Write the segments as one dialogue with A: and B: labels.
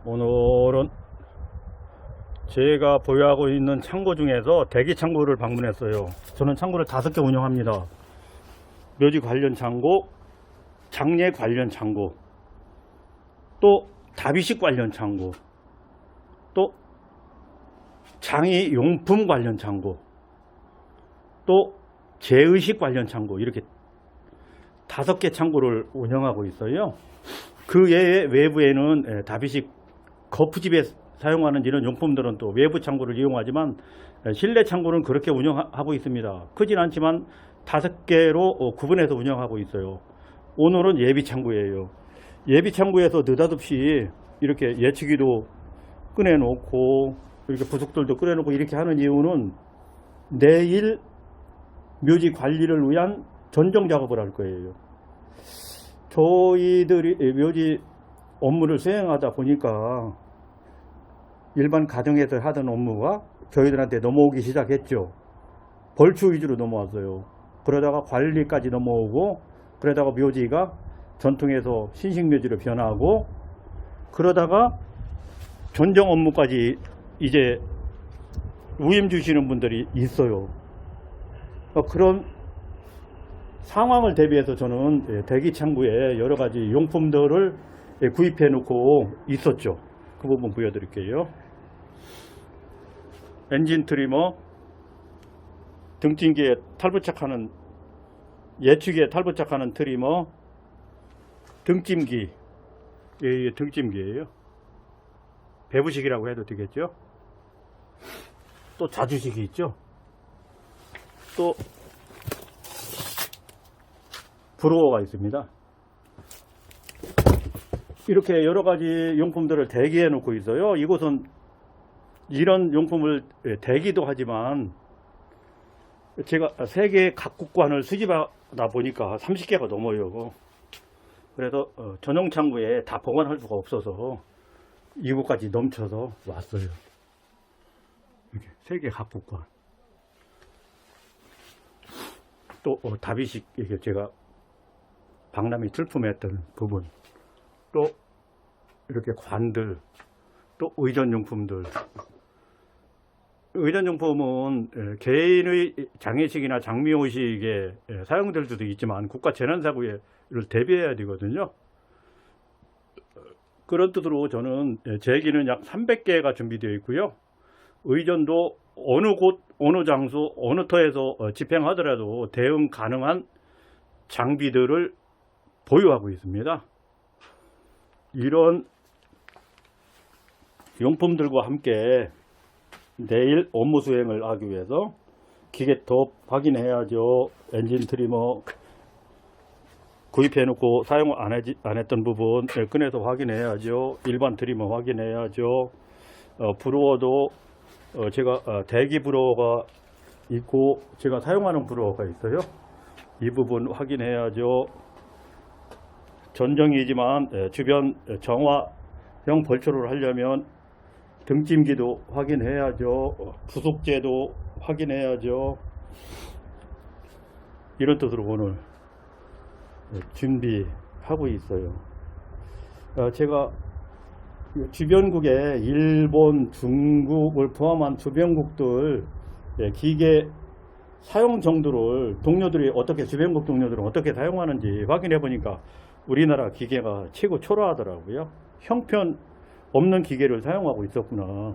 A: 오늘은 제가 보유하고 있는 창고 중에서 대기 창고를 방문했어요. 저는 창고를 5개 운영합니다. 묘지 관련 창고, 장례 관련 창고, 또 다비식 관련 창고, 또 장의 용품 관련 창고, 또 재의식 관련 창고, 이렇게 5개 창고를 운영하고 있어요. 그 외에 외부에는 다비식 거푸집에 사용하는 이런 용품들은 또 외부 창고를 이용하지만 실내 창고는 그렇게 운영하고 있습니다. 크진 않지만 5개로 구분해서 운영하고 있어요. 오늘은 예비 창고예요. 예비 창고에서 느닷없이 이렇게 예치기도 꺼내놓고 이렇게 부속들도 꺼내놓고 이렇게 하는 이유는 내일 묘지 관리를 위한 전정 작업을 할 거예요. 저희들이 묘지 업무를 수행하다 보니까 일반 가정에서 하던 업무가 저희들한테 넘어오기 시작했죠. 벌초 위주로 넘어왔어요. 그러다가 관리까지 넘어오고, 그러다가 묘지가 전통에서 신식묘지로 변하고, 그러다가 전정 업무까지 이제 위임 주시는 분들이 있어요. 그런 상황을 대비해서 저는 대기 창구에 여러 가지 용품들을 구입해 놓고 있었죠. 그 부분 보여드릴게요. 엔진 트리머, 등짐기에 탈부착하는, 예측기에 탈부착하는 트리머, 등짐기, 예, 등짐기예요. 배부식이라고 해도 되겠죠. 또 자주식이 있죠. 또 브로어가 있습니다. 이렇게 여러 가지 용품들을 대기해 놓고 있어요. 이곳은 이런 용품을 대기도 하지만 제가 세계 각국관을 수집하다 보니까 30개가 넘어요. 그래서 전용 창고에 다 보관할 수가 없어서 이곳까지 넘쳐서 왔어요. 이렇게 세계 각국관. 또 다비식, 이게 제가 박람회 출품했던 부분, 또 이렇게 관들, 또 의전용품들. 의전용품은 개인의 장례식이나 장미호식에 사용될 수도 있지만 국가 재난사고를 대비해야 되거든요. 그런 뜻으로 저는 제기는 약 300개가 준비되어 있고요. 의전도 어느 곳, 어느 장소, 어느 터에서 집행하더라도 대응 가능한 장비들을 보유하고 있습니다. 이런 용품들과 함께 내일 업무 수행을 하기 위해서 기계톱 확인해야죠. 엔진 트리머 구입해 놓고 사용 안 했던 부분 꺼내서 확인해야죠. 일반 트리머 확인해야죠. 브로어도 제가 대기 브로어가 있고 제가 사용하는 브로어가 있어요. 이 부분 확인해야죠. 전정이지만 주변 정화형 벌초를 하려면 등짐기도 확인해야죠. 부속제도 확인해야죠. 이런 뜻으로 오늘 준비하고 있어요. 제가 주변국에 일본, 중국을 포함한 주변국들 기계 사용 정도를 동료들이 어떻게, 주변국 동료들은 어떻게 사용하는지 확인해 보니까 우리나라 기계가 최고 초라하더라고요. 형편 없는 기계를 사용하고 있었구나.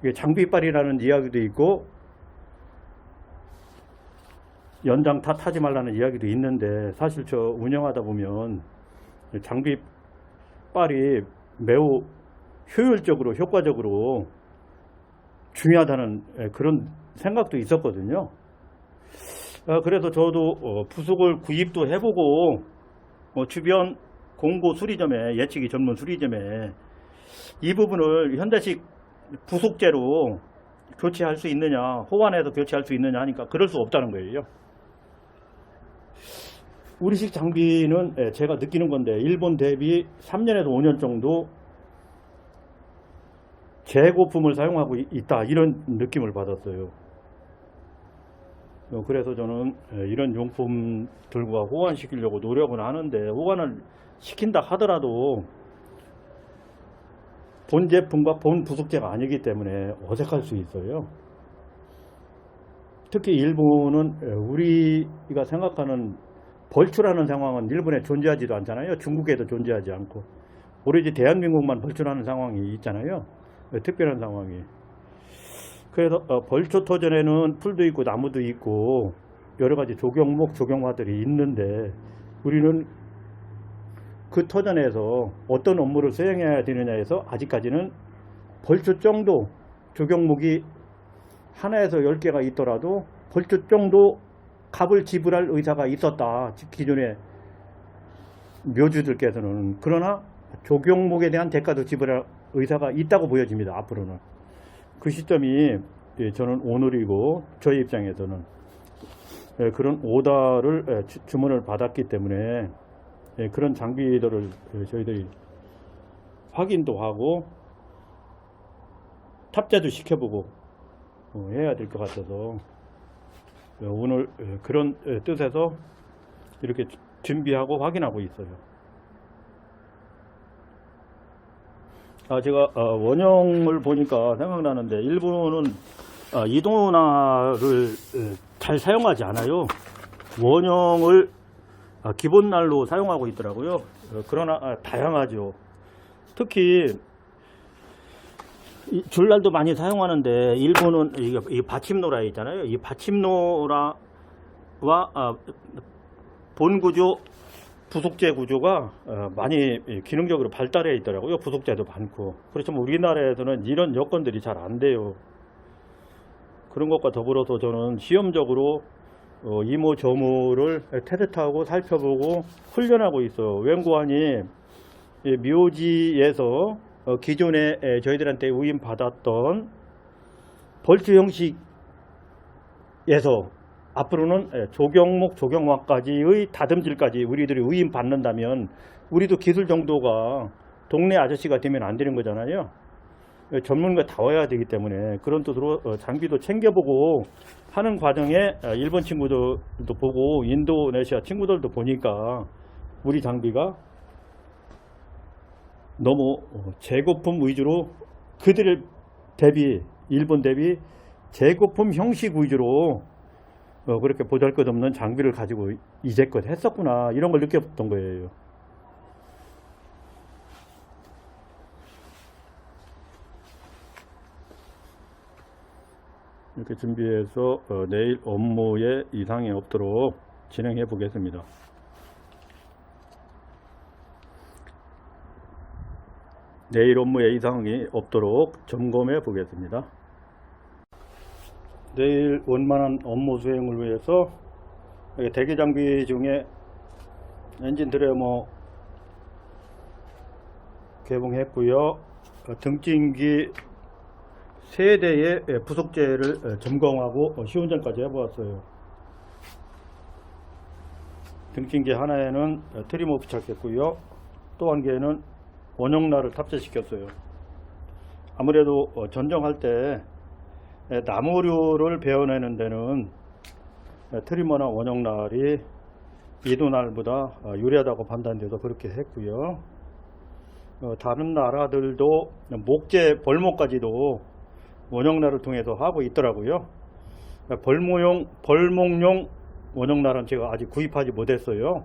A: 이게 장비빨이라는 이야기도 있고 연장 탓하지 말라는 이야기도 있는데, 사실 저 운영하다 보면 장비빨이 매우 효율적으로 효과적으로 중요하다는 그런 생각도 있었거든요. 그래서 저도 부속을 구입도 해보고 주변 공고 수리점에, 예치기 전문 수리점에 이 부분을 현대식 부속제로 교체할 수 있느냐, 호환해서 교체할 수 있느냐 하니까 그럴 수 없다는 거예요. 우리식 장비는 제가 느끼는 건데 일본 대비 3년에서 5년 정도 재고품을 사용하고 있다, 이런 느낌을 받았어요. 그래서 저는 이런 용품들과 호환시키려고 노력은 하는데, 호환을 시킨다 하더라도 본 제품과 본 부속재가 아니기 때문에 어색할 수 있어요. 특히 일본은 우리가 생각하는 벌출하는 상황은 일본에 존재하지도 않잖아요. 중국에도 존재하지 않고 오로지 대한민국만 벌출하는 상황이 있잖아요. 특별한 상황이. 그래서 벌초토전에는 풀도 있고 나무도 있고 여러가지 조경목 조경화들이 있는데 우리는 그 터전에서 어떤 업무를 수행해야 되느냐에서 아직까지는 벌초 정도 조경목이 하나에서 10개가 있더라도 벌초 정도 값을 지불할 의사가 있었다. 기존의 묘주들께서는. 그러나 조경목에 대한 대가도 지불할 의사가 있다고 보여집니다. 앞으로는. 그 시점이 저는 오늘이고 저희 입장에서는 그런 오더를 주문을 받았기 때문에 그런 장비들을 저희들이 확인도 하고 탑재도 시켜보고 해야 될 것 같아서 오늘 그런 뜻에서 이렇게 준비하고 확인하고 있어요. 제가 원형을 보니까 생각나는데 일본은 이도날을 잘 사용하지 않아요. 원형을 기본날로 사용하고 있더라고요. 그러나 다양하죠. 특히 줄날도 많이 사용하는데 일본은 이 받침노라 있잖아요. 이 받침노라와 본구조 부속재 구조가 많이 기능적으로 발달해 있더라고요. 부속재도 많고. 그렇지만 우리나라에서는 이런 여건들이 잘 안 돼요. 그런 것과 더불어서 저는 시험적으로 이모저모를 테스트하고 살펴보고 훈련하고 있어요. 웬고하니 묘지에서 기존에 저희들한테 위임받았던 벌초 형식에서 앞으로는 조경목, 조경화까지의 다듬질까지 우리들이 위임받는다면 우리도 기술 정도가 동네 아저씨가 되면 안 되는 거잖아요. 전문가 다워야 되기 때문에 그런 뜻으로 장비도 챙겨보고 하는 과정에 일본 친구들도 보고 인도네시아 친구들도 보니까 우리 장비가 너무 재고품 위주로 그들 대비 일본 대비 재고품 형식 위주로 그렇게 보잘것없는 장비를 가지고 이제껏 했었구나 이런 걸 느꼈던 거예요. 이렇게 준비해서 내일 업무에 이상이 없도록 진행해 보겠습니다. 내일 업무에 이상이 없도록 점검해 보겠습니다. 내일 원만한 업무 수행을 위해서 대기 장비 중에 엔진 드래머 개봉했고요. 등진기 3대의 부속재를 점검하고 시운전까지 해보았어요. 등진기 하나에는 트리머 부착했고요. 또 한 개는 원형날을 탑재시켰어요. 아무래도 전정할 때 나무류를 베어내는 데는 트리머나 원형날이 이도날보다 유리하다고 판단돼서 그렇게 했고요. 다른 나라들도 목재 벌목까지도 원형날을 통해서 하고 있더라고요. 벌목용 원형날은 제가 아직 구입하지 못했어요.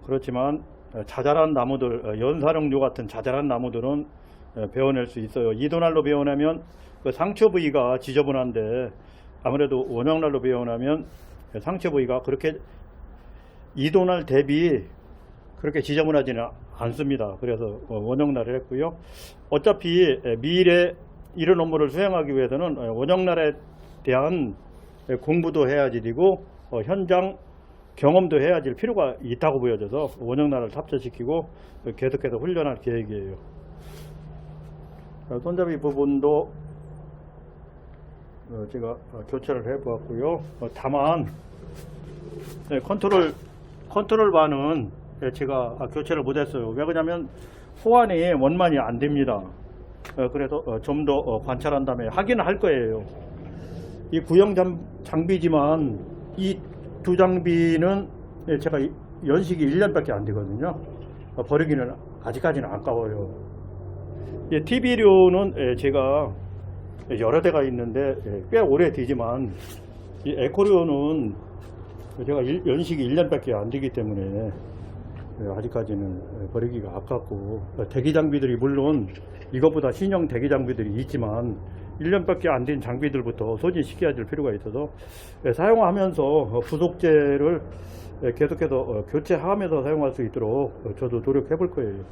A: 그렇지만 자잘한 나무들, 연사령류 같은 자잘한 나무들은 베어낼 수 있어요. 이도날로 베어내면 그 상처 부위가 지저분한데 아무래도 원형날로 베어내면 상처 부위가 그렇게 이도날 대비 그렇게 지저분하지는 않습니다. 그래서 원형날을 했고요. 어차피 미래 이런 업무를 수행하기 위해서는 원형날에 대한 공부도 해야지 되고 현장 경험도 해야 될 필요가 있다고 보여져서 원형날을 탑재시키고 계속해서 훈련할 계획이에요. 손잡이 부분도 제가 교체를 해 보았고요. 다만 컨트롤 바는 제가 교체를 못했어요. 왜 그러냐면 호환이 원만히 안 됩니다. 그래서 좀 더 관찰한 다음에 확인을 할 거예요. 이 구형 장비지만 이 두 장비는 제가 연식이 1년밖에 안 되거든요. 버리기는 아직까지는 아까워요. TV료는 제가 여러 대가 있는데 꽤 오래 되지만 이 에코료는 제가 연식이 1년밖에 안 되기 때문에 아직까지는 버리기가 아깝고, 대기 장비들이 물론 이것보다 신형 대기 장비들이 있지만 1년밖에 안 된 장비들부터 소진시켜야 될 필요가 있어서 사용하면서 부속재를 계속해서 교체하면서 사용할 수 있도록 저도 노력해 볼 거예요.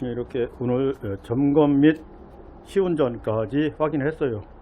A: 이렇게 오늘 점검 및 시운전까지 확인했어요.